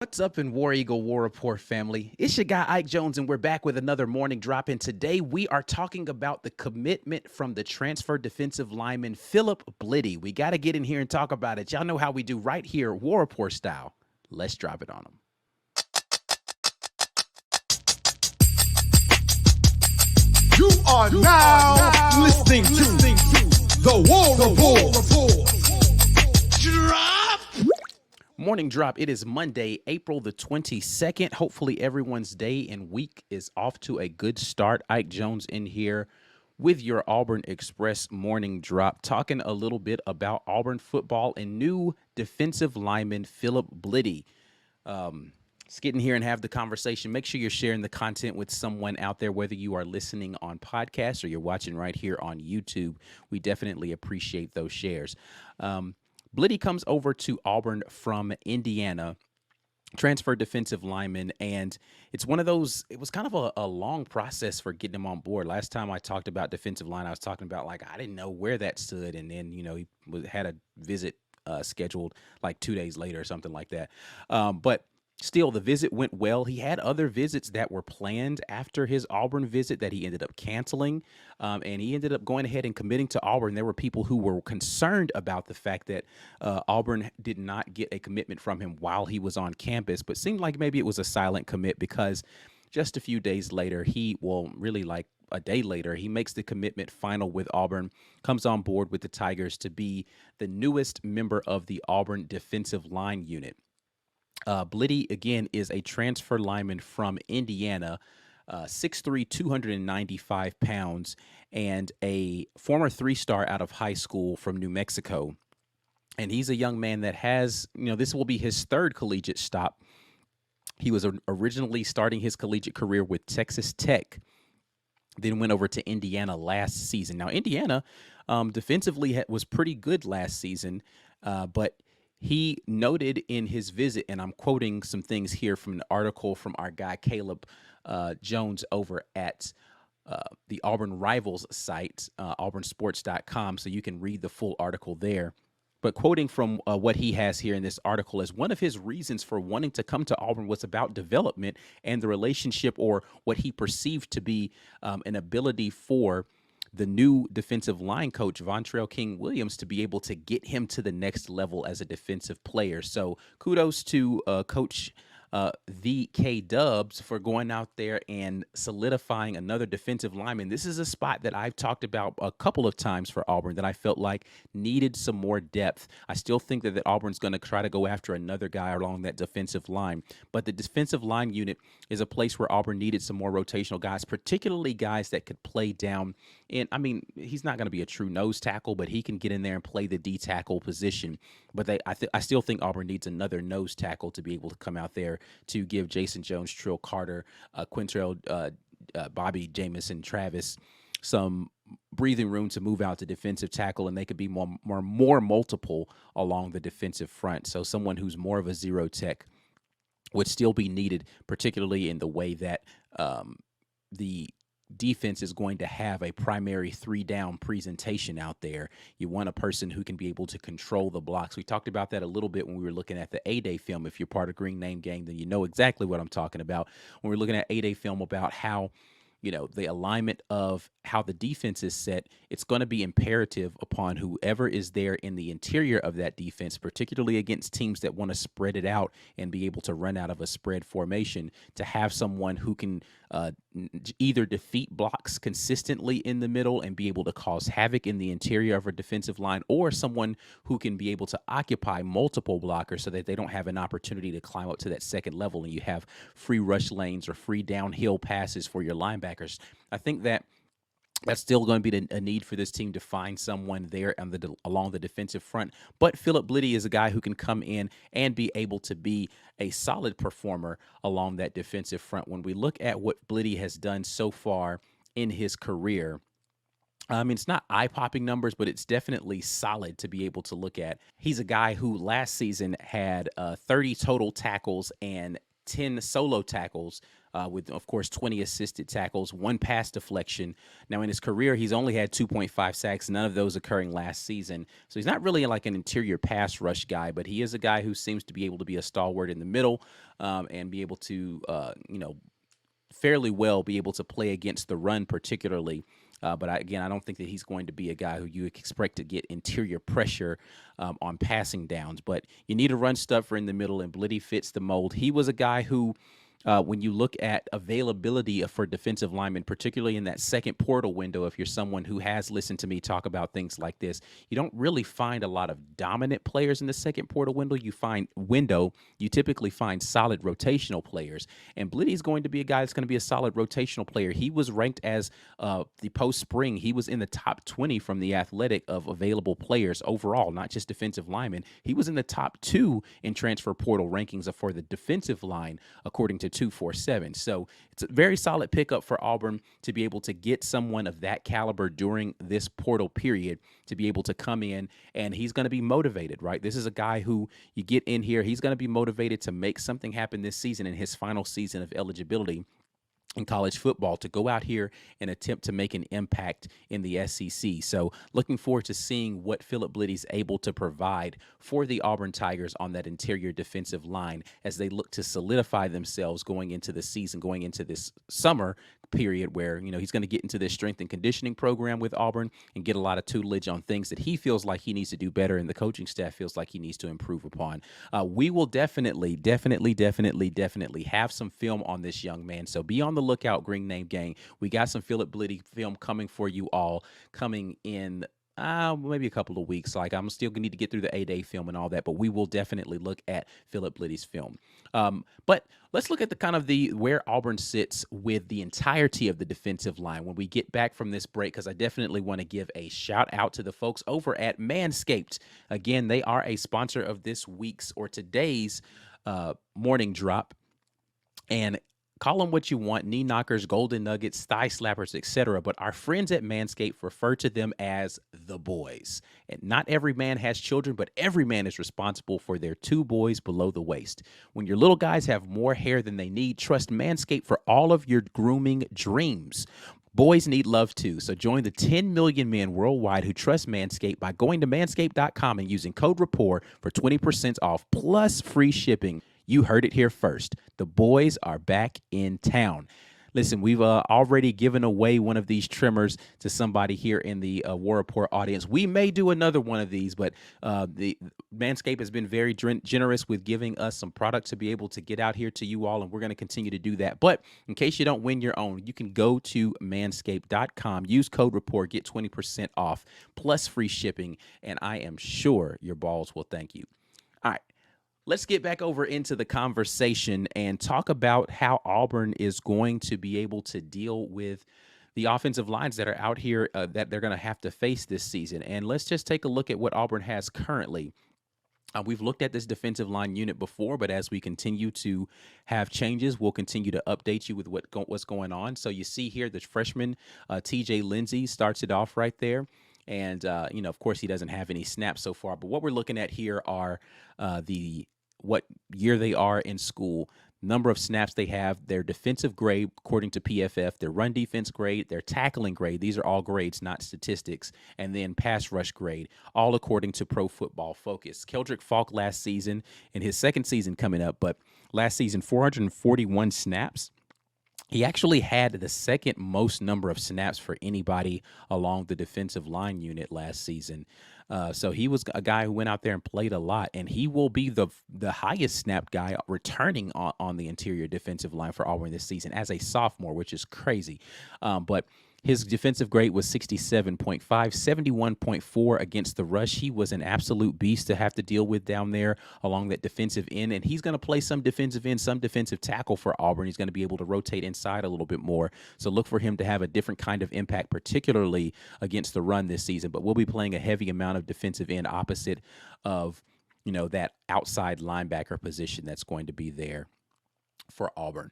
What's up in War Eagle War Report family? It's your guy Ike Jones, and we're back with another morning drop. And today we are talking about the commitment from the transfer defensive lineman Philip Blidi. We got to get in here and talk about it. Y'all know how we do right here, War Report style. Let's drop it on them. You are now listening to the War Report. Drop. Morning drop. It is Monday, April the 22nd. Hopefully everyone's day and week is off to a good start. Ike Jones in here with your Auburn Express morning drop, talking a little bit about Auburn football and new defensive lineman Philip Blidi. Let's get in here and have the conversation. Make sure you're sharing the content with someone out there, whether you are listening on podcast or you're watching right here on YouTube. We definitely appreciate those shares. Blidi comes over to Auburn from Indiana, transfer defensive lineman, and it's one of those, it was kind of a long process for getting him on board. Last time I talked about defensive line, I was talking about, like, I didn't know where that stood, and then, he had a visit scheduled like 2 days later or something like that. But still, the visit went well. He had other visits that were planned after his Auburn visit that he ended up canceling, and he ended up going ahead and committing to Auburn. There were people who were concerned about the fact that Auburn did not get a commitment from him while he was on campus, but seemed like maybe it was a silent commit because just a few days later, really like a day later, he makes the commitment final with Auburn, comes on board with the Tigers to be the newest member of the Auburn defensive line unit. Blidi, again, is a transfer lineman from Indiana, 6'3", 295 pounds, and a former three-star out of high school from New Mexico. And he's a young man that has, this will be his third collegiate stop. He was originally starting his collegiate career with Texas Tech, then went over to Indiana last season. Now, Indiana defensively was pretty good last season, but he noted in his visit, and I'm quoting some things here from an article from our guy Caleb Jones over at the Auburn Rivals site, auburnsports.com, so you can read the full article there. But quoting from what he has here in this article is one of his reasons for wanting to come to Auburn was about development and the relationship, or what he perceived to be an ability for the new defensive line coach, Vontrell King Williams, to be able to get him to the next level as a defensive player. So kudos to Coach V.K. Dubs for going out there and solidifying another defensive lineman. This is a spot that I've talked about a couple of times for Auburn that I felt like needed some more depth. I still think that Auburn's going to try to go after another guy along that defensive line, but the defensive line unit is a place where Auburn needed some more rotational guys, particularly guys that could play down. And I mean, he's not going to be a true nose tackle, but he can get in there and play the D tackle position. But I still think Auburn needs another nose tackle to be able to come out there to give Jason Jones, Trill Carter, Quintrell, Bobby Jamison, Travis some breathing room to move out to defensive tackle, and they could be more multiple along the defensive front. So someone who's more of a zero tech would still be needed, particularly in the way that the defense is going to have a primary three-down presentation out there. You want a person who can be able to control the blocks. We talked about that a little bit when we were looking at the A-Day film. If you're part of Green Name Gang, then you know exactly what I'm talking about. When we're looking at A-Day film about how, the alignment of how the defense is set, it's going to be imperative upon whoever is there in the interior of that defense, particularly against teams that want to spread it out and be able to run out of a spread formation, to have someone who can either defeat blocks consistently in the middle and be able to cause havoc in the interior of a defensive line, or someone who can be able to occupy multiple blockers so that they don't have an opportunity to climb up to that second level and you have free rush lanes or free downhill passes for your linebackers. I think that's still going to be a need for this team to find someone there along the defensive front. But Philip Blidi is a guy who can come in and be able to be a solid performer along that defensive front. When we look at what Blidi has done so far in his career, it's not eye-popping numbers, but it's definitely solid to be able to look at. He's a guy who last season had 30 total tackles and 10 solo tackles with, of course, 20 assisted tackles, one pass deflection. Now, in his career, he's only had 2.5 sacks, none of those occurring last season. So he's not really like an interior pass rush guy, but he is a guy who seems to be able to be a stalwart in the middle and be able to, fairly well be able to play against the run, particularly. Again, I don't think that he's going to be a guy who you expect to get interior pressure on passing downs. But you need a run stuffer in the middle, and Blidi fits the mold. He was a guy who, when you look at availability for defensive linemen, particularly in that second portal window, if you're someone who has listened to me talk about things like this, you don't really find a lot of dominant players in the second portal window. You typically find solid rotational players. And Blidi is going to be a guy that's going to be a solid rotational player. He was ranked as the post-spring. He was in the top 20 from the Athletic of available players overall, not just defensive linemen. He was in the top 2 in transfer portal rankings for the defensive line, according to 247. So it's a very solid pickup for Auburn to be able to get someone of that caliber during this portal period to be able to come in, and he's going to be motivated, right? This is a guy who you get in here, he's going to be motivated to make something happen this season in his final season of eligibility in college football, to go out here and attempt to make an impact in the SEC. So looking forward to seeing what Philip Blidi's able to provide for the Auburn Tigers on that interior defensive line as they look to solidify themselves going into the season, going into this summer period where, he's going to get into this strength and conditioning program with Auburn and get a lot of tutelage on things that he feels like he needs to do better and the coaching staff feels like he needs to improve upon. We will definitely have some film on this young man. So be on the lookout, Green Name Gang. We got some Philip Blidi film coming for you all coming in maybe a couple of weeks. Like, I'm still going to need to get through the A-Day film and all that, but we will definitely look at Philip Blidi's film. But let's look at where Auburn sits with the entirety of the defensive line when we get back from this break, because I definitely want to give a shout out to the folks over at Manscaped. Again, they are a sponsor of this week's or today's morning drop. And call them what you want, knee knockers, golden nuggets, thigh slappers, etc. But our friends at Manscaped refer to them as the boys. And not every man has children, but every man is responsible for their 2 boys below the waist. When your little guys have more hair than they need, trust Manscaped for all of your grooming dreams. Boys need love too, so join the 10 million men worldwide who trust Manscaped by going to manscaped.com and using code RAPPORT for 20% off plus free shipping. You heard it here first. The boys are back in town. Listen, we've already given away one of these trimmers to somebody here in the War Report audience. We may do another one of these, but the Manscaped has been very generous with giving us some product to be able to get out here to you all, and we're going to continue to do that. But in case you don't win your own, you can go to manscaped.com, use code RAPPORT, get 20% off plus free shipping, and I am sure your balls will thank you. All right. Let's get back over into the conversation and talk about how Auburn is going to be able to deal with the offensive lines that are out here that they're going to have to face this season. And let's just take a look at what Auburn has currently. We've looked at this defensive line unit before, but as we continue to have changes, we'll continue to update you with what's going on. So you see here the freshman TJ Lindsey starts it off right there. And, of course, he doesn't have any snaps so far. But what we're looking at here are what year they are in school, number of snaps they have, their defensive grade according to PFF, their run defense grade, their tackling grade. These are all grades, not statistics. And then pass rush grade, all according to Pro Football Focus. Keldrick Falk last season, in his second season coming up, but last season, 441 snaps. He actually had the second most number of snaps for anybody along the defensive line unit last season. So he was a guy who went out there and played a lot, and he will be the highest snap guy returning on the interior defensive line for Auburn this season as a sophomore, which is crazy. But his defensive grade was 67.5, 71.4 against the rush. He was an absolute beast to have to deal with down there along that defensive end, and he's going to play some defensive end, some defensive tackle for Auburn. He's going to be able to rotate inside a little bit more, so look for him to have a different kind of impact, particularly against the run this season. But we'll be playing a heavy amount of defensive end opposite of, that outside linebacker position that's going to be there for Auburn.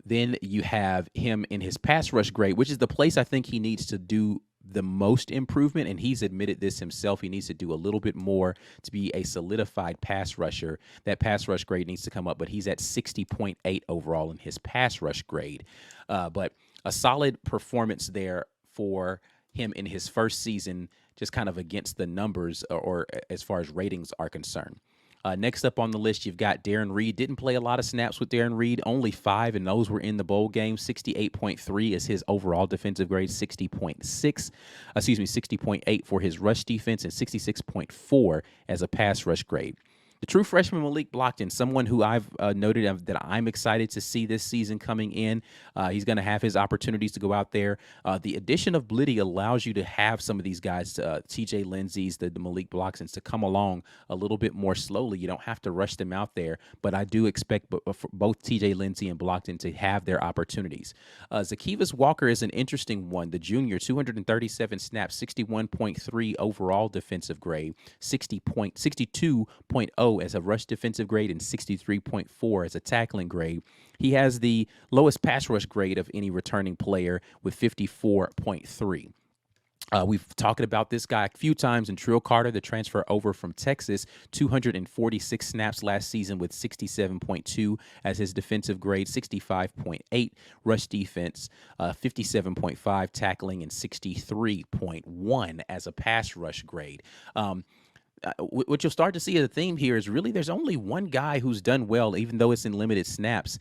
Then you have him in his pass rush grade, which is the place I think he needs to do the most improvement, and he's admitted this himself. He needs to do a little bit more to be a solidified pass rusher. That pass rush grade needs to come up, but he's at 60.8 overall in his pass rush grade. But a solid performance there for him in his first season, just kind of against the numbers or as far as ratings are concerned. Next up on the list, you've got Darren Reed. Didn't play a lot of snaps with Darren Reed, only 5, and those were in the bowl game. 68.3 is his overall defensive grade, 60.8 for his rush defense, and 66.4 as a pass rush grade. The true freshman Malik Blockton, someone who I've noted that I'm excited to see this season coming in. He's going to have his opportunities to go out there. The addition of Blidi allows you to have some of these guys, TJ Lindsey's, the Malik Blocksons, to come along a little bit more slowly. You don't have to rush them out there, but I do expect both TJ Lindsey and Blockton to have their opportunities. Zacchaeus Walker is an interesting one. The junior, 237 snaps, 61.3 overall defensive grade, 62.0 as a rush defensive grade, and 63.4 as a tackling grade. He has the lowest pass rush grade of any returning player with 54.3. We've talked about this guy a few times in Trill Carter, the transfer over from Texas, 246 snaps last season with 67.2 as his defensive grade, 65.8 rush defense, 57.5 tackling, and 63.1 as a pass rush grade. What you'll start to see as a theme here is really there's only one guy who's done well, even though it's in limited snaps,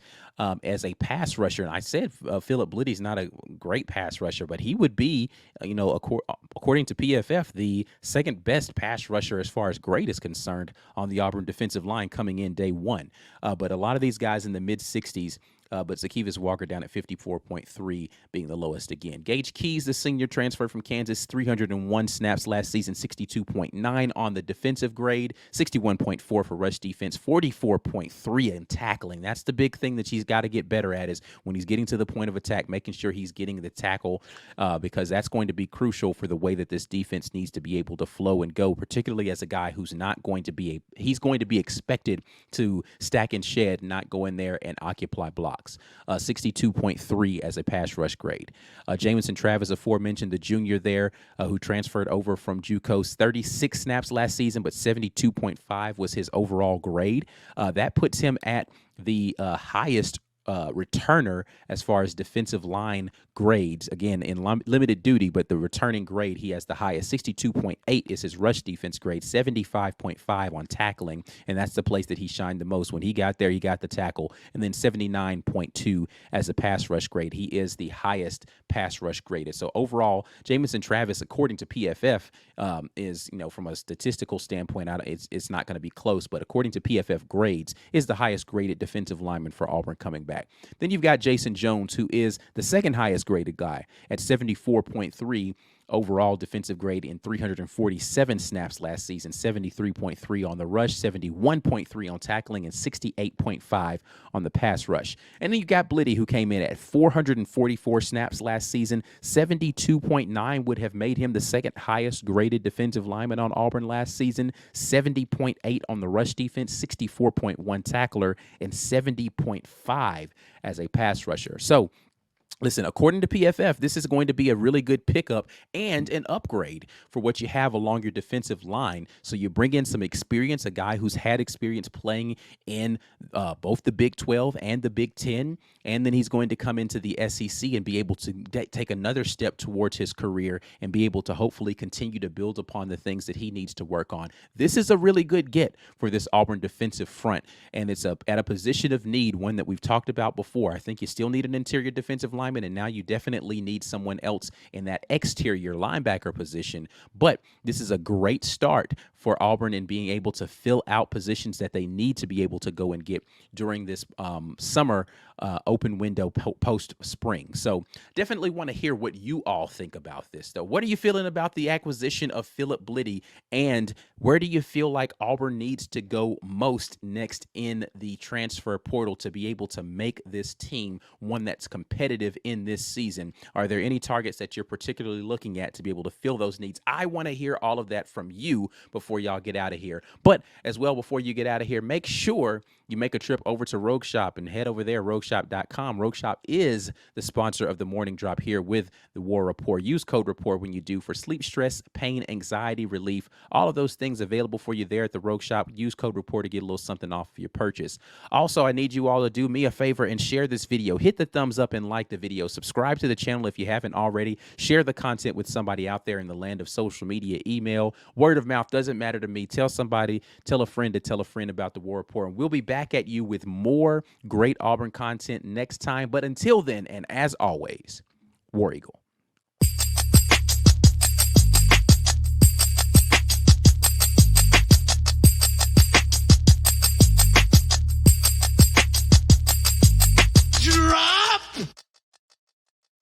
as a pass rusher. And I said Philip Blidi's not a great pass rusher, but he would be, according to PFF, the second best pass rusher as far as grade is concerned on the Auburn defensive line coming in day one. But a lot of these guys in the mid-60s, but Zacchaeus Walker down at 54.3 being the lowest again. Gage Keys, the senior transfer from Kansas, 301 snaps last season, 62.9 on the defensive grade, 61.4 for rush defense, 44.3 in tackling. That's the big thing that he's got to get better at, is when he's getting to the point of attack, making sure he's getting the tackle, because that's going to be crucial for the way that this defense needs to be able to flow and go, particularly as a guy who's not going to be he's going to be expected to stack and shed, not go in there and occupy blocks. 62.3 as a pass rush grade. Jamison Travis, aforementioned, the junior there, who transferred over from JUCO, 36 snaps last season, but 72.5 was his overall grade. That puts him at the highest returner as far as defensive line grades, again in limited duty, but the returning grade, he has the highest. 62.8 is his rush defense grade, 75.5 on tackling, and that's the place that he shined the most. When he got there, he got the tackle, and then 79.2 as a pass rush grade. He is the highest pass rush graded. So overall, Jamison Travis, according to PFF, is, from a statistical standpoint, it's not going to be close, but according to PFF grades, is the highest graded defensive lineman for Auburn coming back. Then you've got Jason Jones, who is the second highest graded guy at 74.3 overall defensive grade in 347 snaps last season, 73.3 on the rush, 71.3 on tackling, and 68.5 on the pass rush. And then you got Blidi, who came in at 444 snaps last season. 72.9 would have made him the second highest graded defensive lineman on Auburn last season, 70.8 on the rush defense, 64.1 tackler, and 70.5 as a pass rusher. So, listen, according to PFF, this is going to be a really good pickup and an upgrade for what you have along your defensive line. So you bring in some experience, a guy who's had experience playing in both the Big 12 and the Big 10, and then he's going to come into the SEC and be able to take another step towards his career and be able to hopefully continue to build upon the things that he needs to work on. This is a really good get for this Auburn defensive front, and it's at a position of need, one that we've talked about before. I think you still need an interior defensive lineman, and now you definitely need someone else in that exterior linebacker position. But this is a great start for Auburn in being able to fill out positions that they need to be able to go and get during this summer open window post-spring. So definitely want to hear what you all think about this, though. What are you feeling about the acquisition of Philip Blidi, and where do you feel like Auburn needs to go most next in the transfer portal to be able to make this team one that's competitive in this season? Are there any targets that you're particularly looking at to be able to fill those needs? I want to hear all of that from you before before y'all get out of here. But as well, before you get out of here, make sure you make a trip over to Rogue Shop and head over there, rogueshop.com. Rogue Shop is the sponsor of the morning drop here with the War Report. Use code REPORT when you do for sleep, stress, pain, anxiety relief. All of those things available for you there at the Rogue Shop. Use code REPORT to get a little something off of your purchase. Also, I need you all to do me a favor and share this video. Hit the thumbs up and like the video. Subscribe to the channel if you haven't already. Share the content with somebody out there in the land of social media, email, word of mouth. Doesn't matter to me. Tell somebody, tell a friend to tell a friend about the War Report. And we'll be back at you with more great Auburn content next time. But until then, and as always, War Eagle.